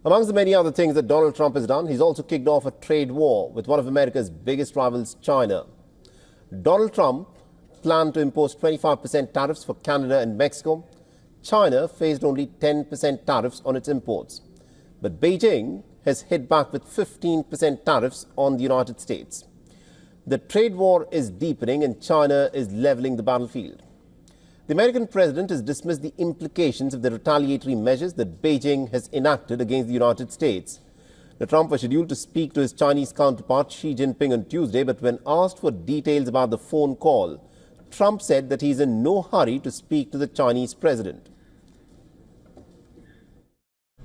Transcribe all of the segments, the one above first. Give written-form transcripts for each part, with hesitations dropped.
Amongst the many other things that Donald Trump has done, he's also kicked off a trade war with one of America's biggest rivals, China. Donald Trump planned to impose 25% tariffs for Canada and Mexico. China faced only 10% tariffs on its imports. But Beijing has hit back with 15% tariffs on the United States. The trade war is deepening and China is leveling the battlefield. The American president has dismissed the implications of the retaliatory measures that Beijing has enacted against the United States. Now, Trump was scheduled to speak to his Chinese counterpart Xi Jinping on Tuesday, but when asked for details about the phone call, Trump said that he is in no hurry to speak to the Chinese president.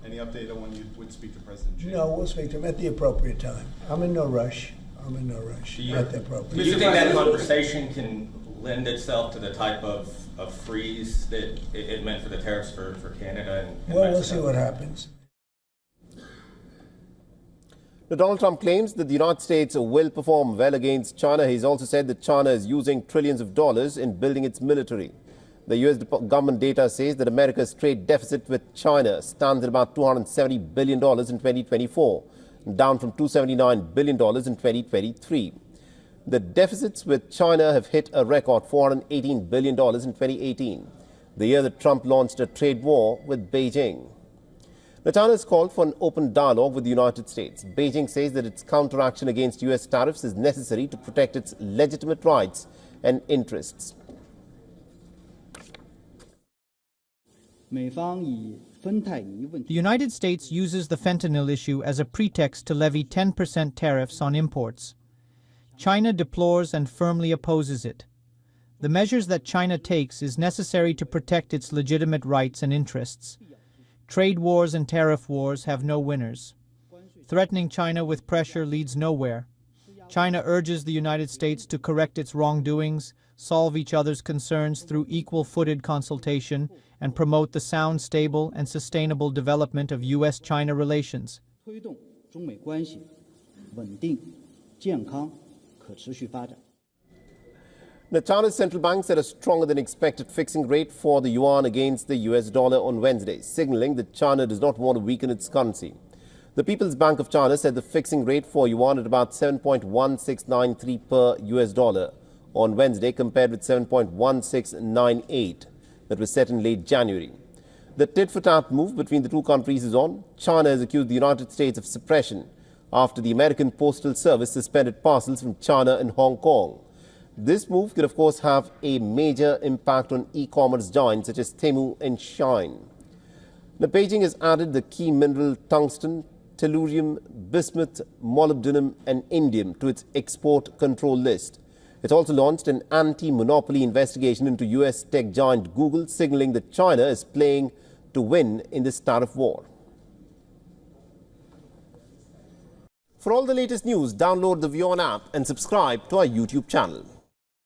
Any update on when you would speak to President Xi? No, we'll speak to him at the appropriate time. I'm in no rush. At the appropriate time. Do you think that conversation can lend itself to the type of freeze that it meant for the tariffs for Canada and Well, Mexico? we'll see what happens. Now, Donald Trump claims that the United States will perform well against China. He's also said that China is using trillions of dollars in building its military. The U.S. government data says that America's trade deficit with China stands at about $270 billion in 2024, down from $279 billion in 2023. The deficits with China have hit a record $418 billion in 2018, the year that Trump launched a trade war with Beijing. Now, China has called for an open dialogue with the United States. Beijing says that its counteraction against U.S. tariffs is necessary to protect its legitimate rights and interests. The United States uses the fentanyl issue as a pretext to levy 10% tariffs on imports. China deplores and firmly opposes it. The measures that China takes is necessary to protect its legitimate rights and interests. Trade wars and tariff wars have no winners. Threatening China with pressure leads nowhere. China urges the United States to correct its wrongdoings, solve each other's concerns through equal-footed consultation, and promote the sound, stable, and sustainable development of U.S.-China relations. Now, China's central bank set a stronger than expected fixing rate for the yuan against the US dollar on Wednesday, signaling that China does not want to weaken its currency. The People's Bank of China said the fixing rate for yuan at about 7.1693 per US dollar on Wednesday, compared with 7.1698 that was set in late January. The tit-for-tat move between the two countries is on. China has accused the United States of suppression after the American Postal Service suspended parcels from China and Hong Kong. This move could, of course, have a major impact on e-commerce giants such as Temu and Shein. Now, Beijing has added the key mineral tungsten, tellurium, bismuth, molybdenum and indium to its export control list. It's also launched an anti-monopoly investigation into U.S. tech giant Google, signaling that China is playing to win in this tariff war. For all the latest news, download the WION app and subscribe to our YouTube channel.